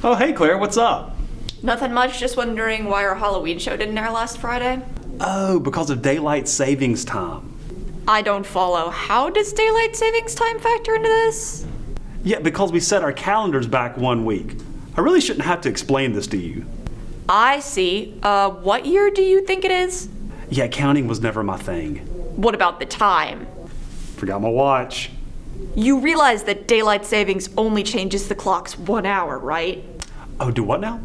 Oh, hey Claire, what's up? Nothing much, just wondering why our Halloween show didn't air last Friday. Oh, because of daylight savings time. I don't follow. How does daylight savings time factor into this? Yeah, because we set our calendars back 1 week. I really shouldn't have to explain this to you. I see. What year do you think it is? Yeah, counting was never my thing. What about the time? Forgot my watch. You realize that daylight savings only changes the clocks 1 hour, right? Oh, do what now?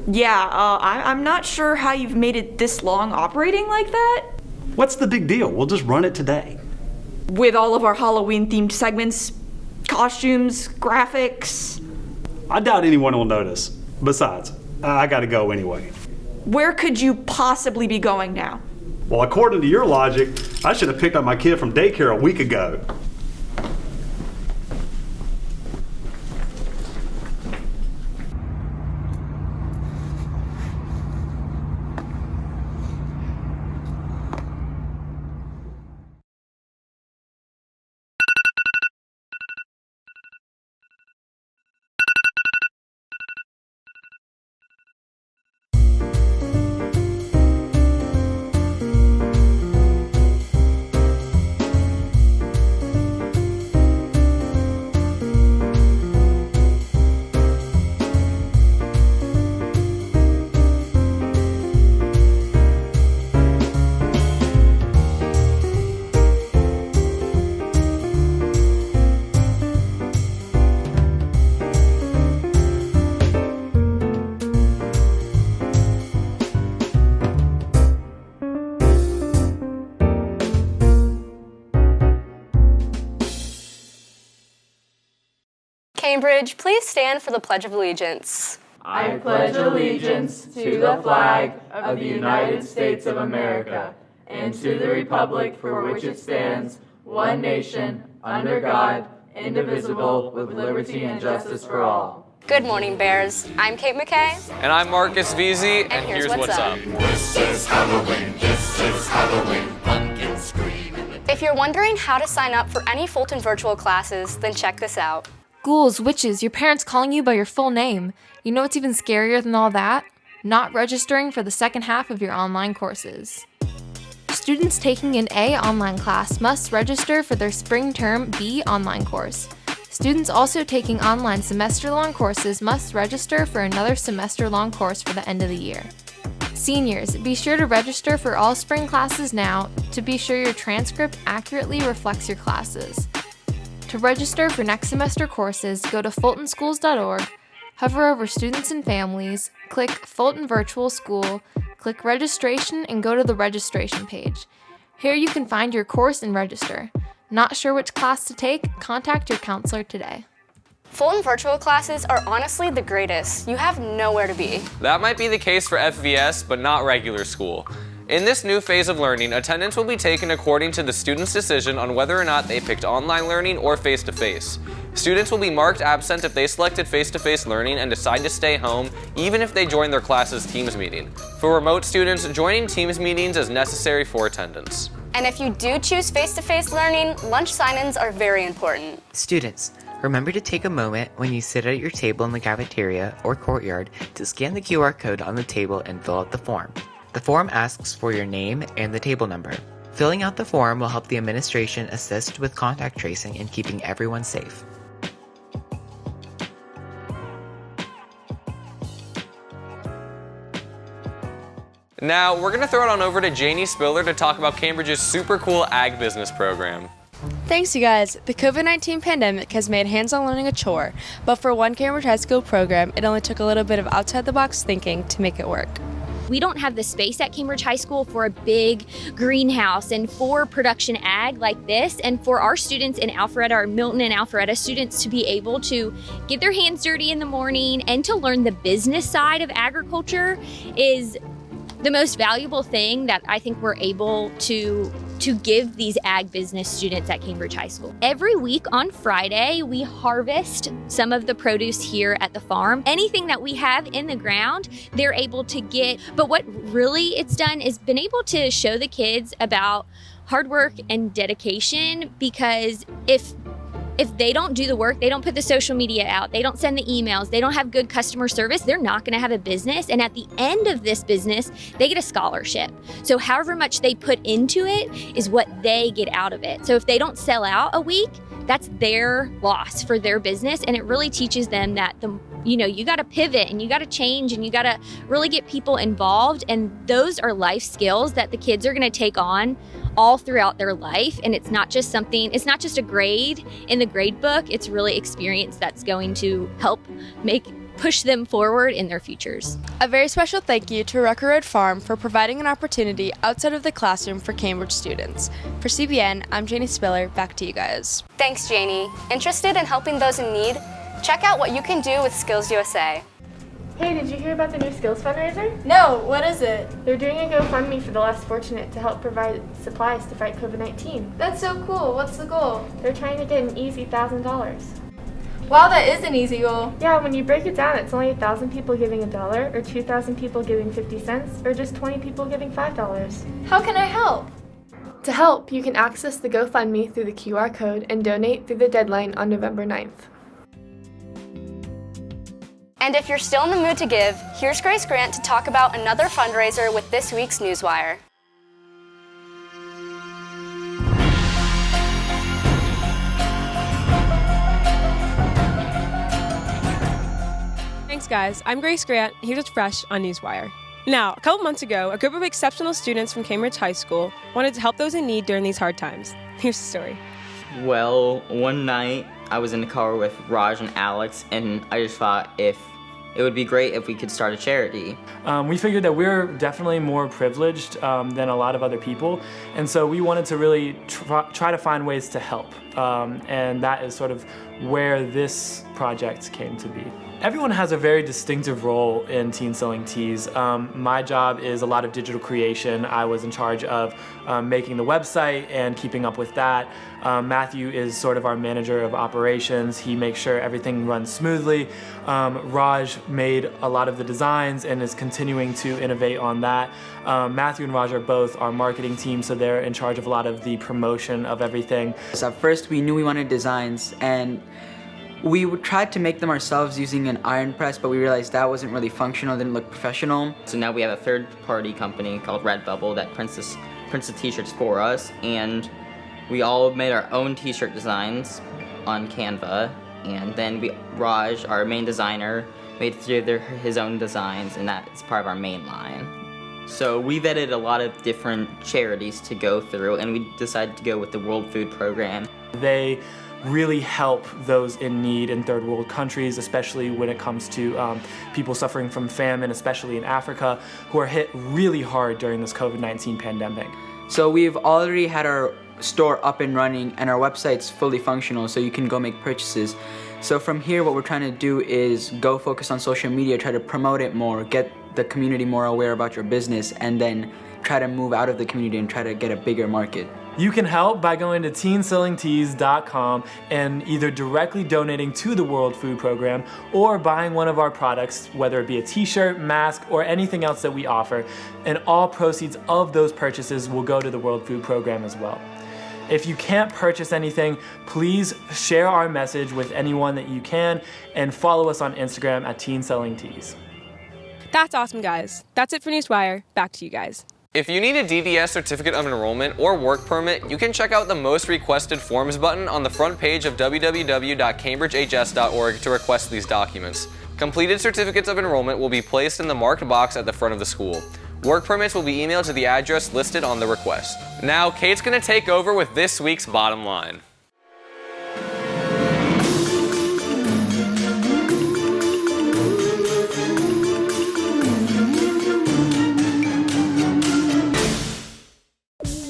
Yeah, I'm not sure how you've made it this long operating like that. What's the big deal? We'll just run it today. With all of our Halloween-themed segments, costumes, graphics. I doubt anyone will notice. Besides, I gotta go anyway. Where could you possibly be going now? Well, according to your logic, I should have picked up my kid from daycare a week ago. Cambridge, please stand for the Pledge of Allegiance. I pledge allegiance to the flag of the United States of America and to the republic for which it stands, one nation, under God, indivisible, with liberty and justice for all. Good morning, Bears. I'm Kate McKay. And I'm Marcus Veazey, and here's what's up. This is Halloween, pumpkin screaming. If you're wondering how to sign up for any Fulton virtual classes, then check this out. Ghouls, witches, your parents calling you by your full name. You know what's even scarier than all that? Not registering for the second half of your online courses. Students taking an A online class must register for their spring term B online course. Students also taking online semester-long courses must register for another semester-long course for the end of the year. Seniors, be sure to register for all spring classes now to be sure your transcript accurately reflects your classes. To register for next semester courses, go to fultonschools.org, hover over Students and Families, click Fulton Virtual School, click Registration, and go to the registration page. Here you can find your course and register. Not sure which class to take? Contact your counselor today. Fulton virtual classes are honestly the greatest. You have nowhere to be. That might be the case for FVS, but not regular school. In this new phase of learning, attendance will be taken according to the student's decision on whether or not they picked online learning or face-to-face. Students will be marked absent if they selected face-to-face learning and decide to stay home, even if they join their class's Teams meeting. For remote students, joining Teams meetings is necessary for attendance. And if you do choose face-to-face learning, lunch sign-ins are very important. Students, remember to take a moment when you sit at your table in the cafeteria or courtyard to scan the QR code on the table and fill out the form. The form asks for your name and the table number. Filling out the form will help the administration assist with contact tracing and keeping everyone safe. Now, we're going to throw it on over to Janie Spiller to talk about Cambridge's super cool ag business program. Thanks, you guys. The COVID-19 pandemic has made hands-on learning a chore, but for one Cambridge High School program, it only took a little bit of outside-the-box thinking to make it work. We don't have the space at Cambridge High School for a big greenhouse and for production ag like this, and for our students in Alpharetta, our Milton and Alpharetta students, to be able to get their hands dirty in the morning and to learn the business side of agriculture is the most valuable thing that I think we're able to give these ag business students at Cambridge High School. Every week on Friday, we harvest some of the produce here at the farm. Anything that we have in the ground, they're able to get. But what really it's done is been able to show the kids about hard work and dedication, because if If they don't do the work, they don't put the social media out, they don't send the emails, they don't have good customer service, they're not going to have a business. And at the end of this business, they get a scholarship. So however much they put into it is what they get out of it. So if they don't sell out a week, that's their loss for their business. And it really teaches them that you got to pivot and you got to change and you got to really get people involved. And those are life skills that the kids are going to take on all throughout their life. And it's not just a grade in the grade book. It's really experience that's going to help push them forward in their futures. A very special thank you to Rucker Road Farm for providing an opportunity outside of the classroom for Cambridge students. For CBN, I'm Janie Spiller. Back to you guys. Thanks, Janie. Interested in helping those in need? Check out what you can do with Skills USA. Hey, did you hear about the new Skills fundraiser? No, what is it? They're doing a GoFundMe for the less fortunate to help provide supplies to fight COVID-19. That's so cool. What's the goal? They're trying to get an easy $1,000. Wow, that is an easy goal. Yeah, when you break it down, it's only 1,000 people giving $1, or 2,000 people giving 50 cents, or just 20 people giving $5. How can I help? To help, you can access the GoFundMe through the QR code and donate through the deadline on November 9th. And if you're still in the mood to give, here's Grace Grant to talk about another fundraiser with this week's Newswire. Thanks, guys. I'm Grace Grant. Here's what's fresh on Newswire. Now, a couple months ago, a group of exceptional students from Cambridge High School wanted to help those in need during these hard times. Here's the story. Well, one night I was in the car with Raj and Alex, and I just thought it would be great if we could start a charity. We figured that we're definitely more privileged than a lot of other people, and so we wanted to really try to find ways to help, and that is sort of where this project came to be. Everyone has a very distinctive role in Teen Selling Tees. My job is a lot of digital creation. I was in charge of making the website and keeping up with that. Matthew is sort of our manager of operations. He makes sure everything runs smoothly. Raj made a lot of the designs and is continuing to innovate on that. Matthew and Raj are both our marketing team, so they're in charge of a lot of the promotion of everything. So at first we knew we wanted designs, and we tried to make them ourselves using an iron press, but we realized that wasn't really functional, didn't look professional. So now we have a third-party company called Redbubble that prints the t-shirts for us, and we all made our own t-shirt designs on Canva, and then Raj, our main designer, made his own designs, and that is part of our main line. So we vetted a lot of different charities to go through, and we decided to go with the World Food Program. They really help those in need in third world countries, especially when it comes to people suffering from famine, especially in Africa, who are hit really hard during this COVID-19 pandemic. So we've already had our store up and running, and our website's fully functional, so you can go make purchases. So from here, what we're trying to do is go focus on social media, try to promote it more, get the community more aware about your business, and then try to move out of the community and try to get a bigger market. You can help by going to teensellingtees.com and either directly donating to the World Food Program or buying one of our products, whether it be a t-shirt, mask, or anything else that we offer, and all proceeds of those purchases will go to the World Food Program as well. If you can't purchase anything, please share our message with anyone that you can and follow us on Instagram at teensellingtees. That's awesome, guys. That's it for Newswire. Back to you guys. If you need a DVS certificate of enrollment or work permit, you can check out the most requested forms button on the front page of www.cambridgehs.org to request these documents. Completed certificates of enrollment will be placed in the marked box at the front of the school. Work permits will be emailed to the address listed on the request. Now, Kate's going to take over with this week's Bottom Line.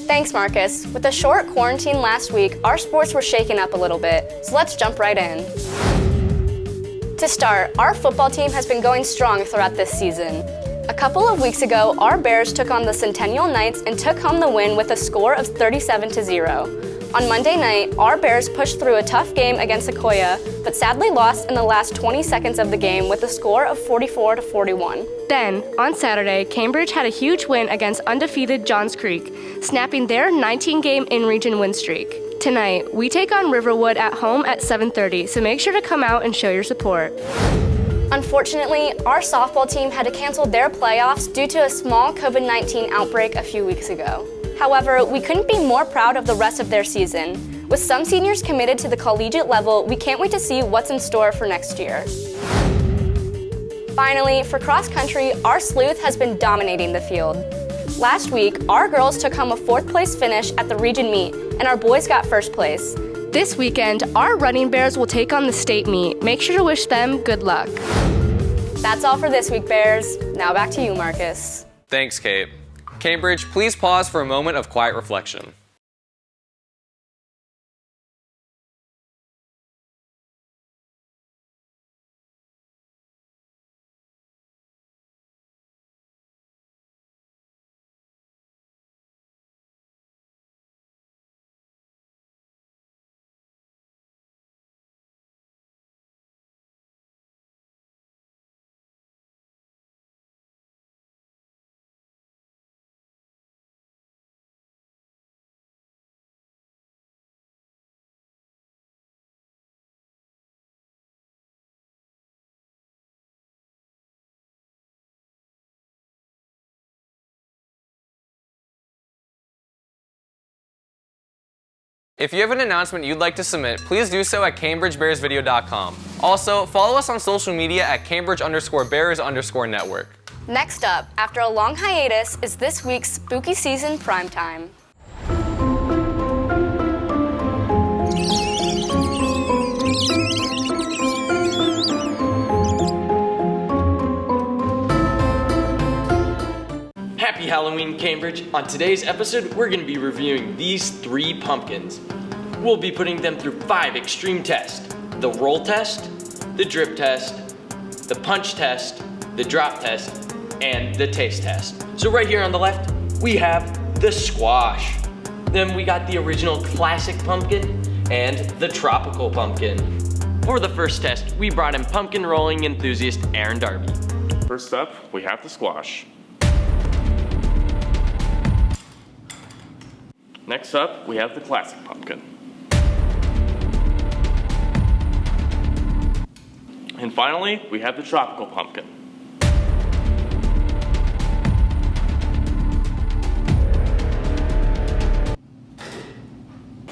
Thanks, Marcus. With a short quarantine last week, our sports were shaken up a little bit, so let's jump right in. To start, our football team has been going strong throughout this season. A couple of weeks ago, our Bears took on the Centennial Knights and took home the win with a score of 37-0. On Monday night, our Bears pushed through a tough game against Sequoia, but sadly lost in the last 20 seconds of the game with a score of 44-41. Then, on Saturday, Cambridge had a huge win against undefeated Johns Creek, snapping their 19-game in-region win streak. Tonight, we take on Riverwood at home at 7:30, so make sure to come out and show your support. Unfortunately, our softball team had to cancel their playoffs due to a small COVID-19 outbreak a few weeks ago. However, we couldn't be more proud of the rest of their season. With some seniors committed to the collegiate level, we can't wait to see what's in store for next year. Finally, for cross country, our sleuth has been dominating the field. Last week, our girls took home a 4th place finish at the region meet, and our boys got 1st place. This weekend, our running bears will take on the state meet. Make sure to wish them good luck. That's all for this week, Bears. Now back to you, Marcus. Thanks, Kate. Cambridge, please pause for a moment of quiet reflection. If you have an announcement you'd like to submit, please do so at cambridgebearsvideo.com. Also, follow us on social media at Cambridge_Bears_network. Next up, after a long hiatus, is this week's spooky season primetime. Happy Halloween, Cambridge. On today's episode, we're going to be reviewing these 3 pumpkins. We'll be putting them through 5 extreme tests: the roll test, the drip test, the punch test, the drop test, and the taste test. So right here on the left, we have the squash. Then we got the original classic pumpkin and the tropical pumpkin. For the first test, we brought in pumpkin rolling enthusiast Aaron Darby. First up, we have the squash. Next up, we have the classic pumpkin. And finally, we have the tropical pumpkin.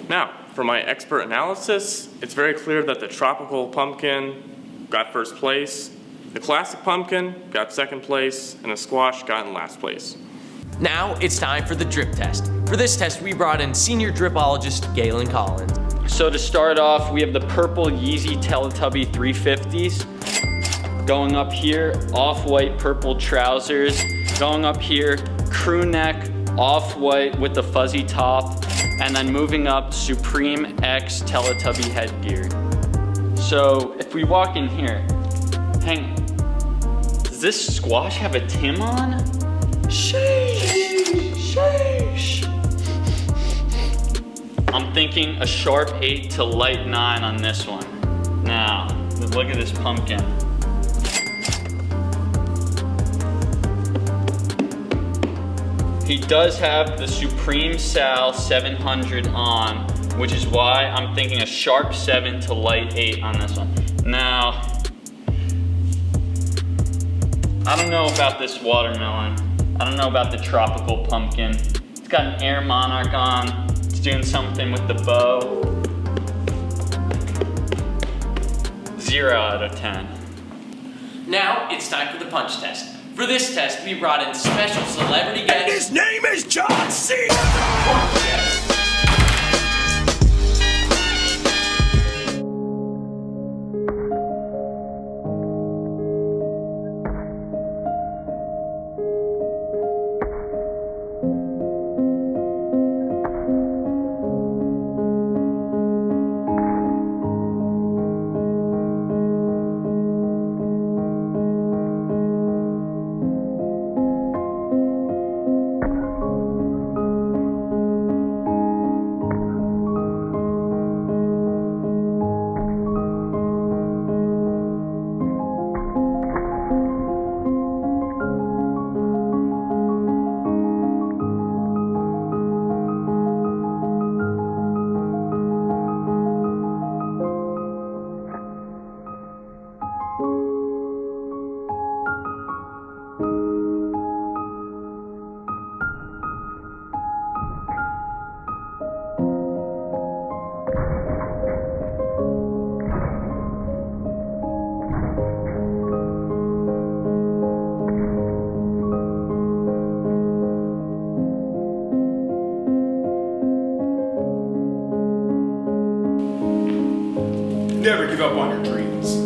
Now, for my expert analysis, it's very clear that the tropical pumpkin got 1st place, the classic pumpkin got 2nd place, and the squash got in last place. Now it's time for the drip test. For this test, we brought in senior dripologist Galen Collins. So to start off, we have the purple Yeezy Teletubby 350s. Going up here, off-white purple trousers. Going up here, crew neck, off-white with the fuzzy top. And then moving up, Supreme X Teletubby headgear. So if we walk in here, hang, does this squash have a Tim on? Sheesh, sheesh. I'm thinking a sharp 8 to light 9 on this one. Now, look at this pumpkin. He does have the Supreme Sal 700 on, which is why I'm thinking a sharp 7 to light 8 on this one. Now, I don't know about this watermelon. I don't know about the tropical pumpkin. It's got an air monarch on. It's doing something with the bow. 0 out of 10. Now it's time for the punch test. For this test, we brought in special celebrity guest. And his name is John C. Never give up on your dreams.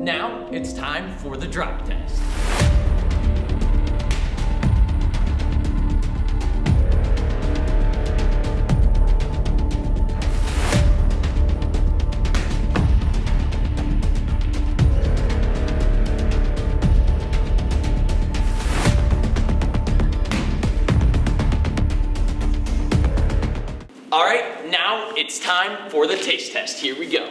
Now it's time for the drop test. All right, now it's time for the taste test. Here we go.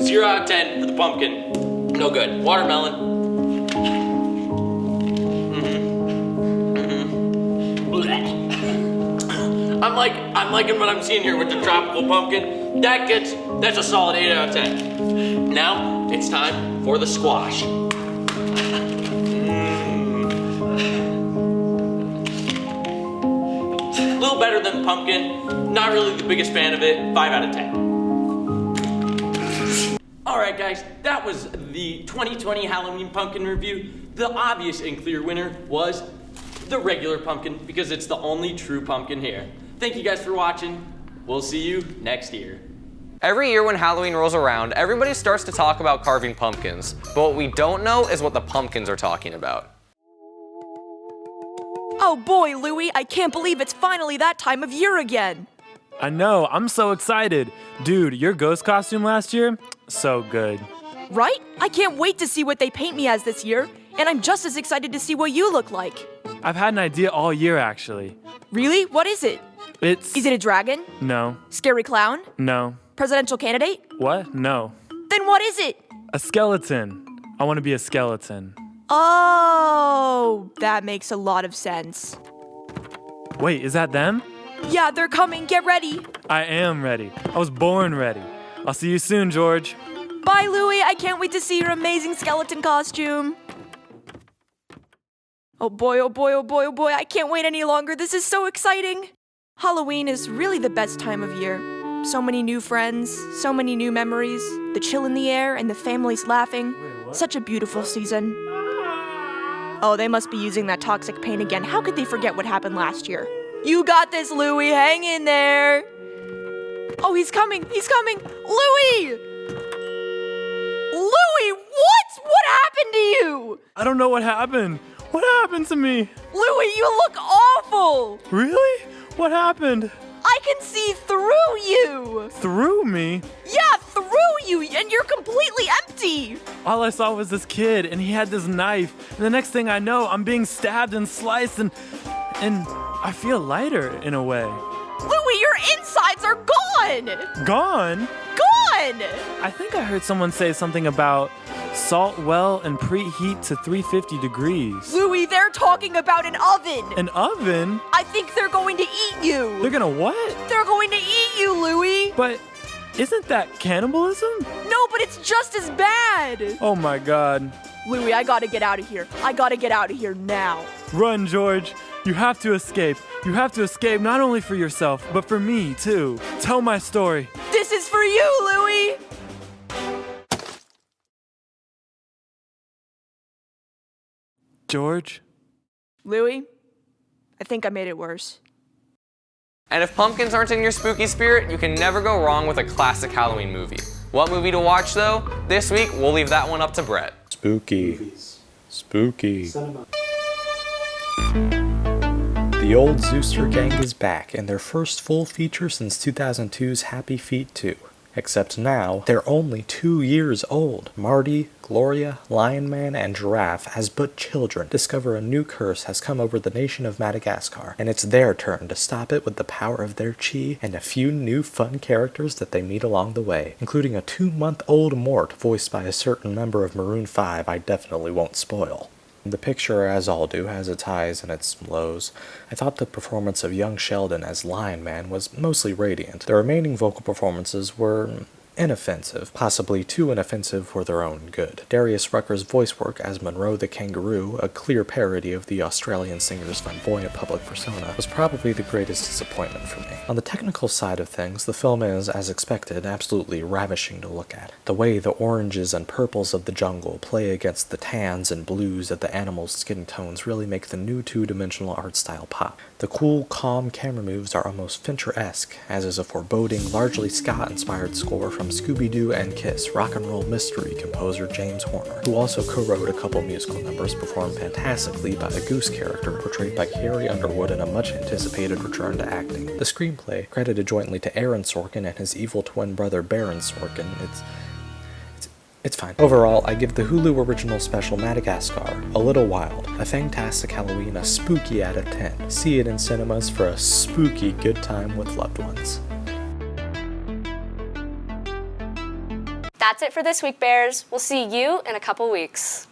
0 out of 10 for the pumpkin. No good. Watermelon. I'm liking what I'm seeing here with the tropical pumpkin. That's a solid 8 out of 10. Now it's time for the squash. A little better than the pumpkin. Not really the biggest fan of it. 5 out of 10. Alright guys, that was the 2020 Halloween pumpkin review. The obvious and clear winner was the regular pumpkin because it's the only true pumpkin here. Thank you guys for watching. We'll see you next year. Every year when Halloween rolls around, everybody starts to talk about carving pumpkins. But what we don't know is what the pumpkins are talking about. Oh boy, Louie, I can't believe it's finally that time of year again. I know, I'm so excited. Dude, your ghost costume last year? So good. Right? I can't wait to see what they paint me as this year, and I'm just as excited to see what you look like. I've had an idea all year, actually. Really? What is it? Is it a dragon? No. Scary clown? No. Presidential candidate? What? No. Then what is it? A skeleton. I want to be a skeleton. Oh, that makes a lot of sense. Wait, is that them? Yeah, they're coming. Get ready. I am ready. I was born ready. I'll see you soon, George. Bye, Louie. I can't wait to see your amazing skeleton costume. Oh boy, oh boy, oh boy, oh boy. I can't wait any longer. This is so exciting. Halloween is really the best time of year. So many new friends, so many new memories, the chill in the air and the families laughing. Such a beautiful season. Oh, they must be using that toxic paint again. How could they forget what happened last year? You got this, Louie. Hang in there. Oh, he's coming. He's coming. Louie! Louie, what? What happened to you? I don't know what happened. What happened to me? Louie, you look awful. Really? What happened? I can see through you. Through me? Yeah, through you, and you're completely empty. All I saw was this kid, and he had this knife. And the next thing I know, I'm being stabbed and sliced, and I feel lighter in a way. Louie, your insides are gone. Gone? Gone! I think I heard someone say something about salt well and preheat to 350 degrees. Louie, they're talking about an oven. An oven? I think they're going to eat you. They're gonna what? They're going to eat you, Louie. But isn't that cannibalism? No, but it's just as bad. Oh my god. Louie, I gotta get out of here. I gotta get out of here now. Run, George. You have to escape. You have to escape not only for yourself, but for me, too. Tell my story. This is for you, Louie. George? Louie, I think I made it worse. And if pumpkins aren't in your spooky spirit, you can never go wrong with a classic Halloween movie. What movie to watch, though? This week, we'll leave that one up to Brett. Spooky. Spooky. The old Zooster gang is back in their first full feature since 2002's Happy Feet 2. Except now, they're only 2 years old. Marty, Gloria, Lion Man, and Giraffe, as but children, discover a new curse has come over the nation of Madagascar, and it's their turn to stop it with the power of their chi and a few new fun characters that they meet along the way, including a 2-month-old Mort voiced by a certain member of Maroon 5 I definitely won't spoil. The picture, as all do, has its highs and its lows. I thought the performance of young Sheldon as Lion Man was mostly radiant. The remaining vocal performances were inoffensive, possibly too inoffensive for their own good. Darius Rucker's voice work as Monroe the Kangaroo, a clear parody of the Australian singer's flamboyant public persona, was probably the greatest disappointment for me. On the technical side of things, the film is, as expected, absolutely ravishing to look at. The way the oranges and purples of the jungle play against the tans and blues of the animals' skin tones really make the new two-dimensional art style pop. The cool, calm camera moves are almost Fincher-esque, as is a foreboding, largely Scott-inspired score from Scooby-Doo and Kiss rock and roll mystery composer James Horner, who also co-wrote a couple musical numbers performed fantastically by a goose character portrayed by Carrie Underwood in a much-anticipated return to acting. The screenplay, credited jointly to Aaron Sorkin and his evil twin brother Baron Sorkin, it's fine. Overall, I give the Hulu original special Madagascar, A Little Wild, a fantastic Halloween, a spooky out of 10. See it in cinemas for a spooky good time with loved ones. That's it for this week, Bears. We'll see you in a couple weeks.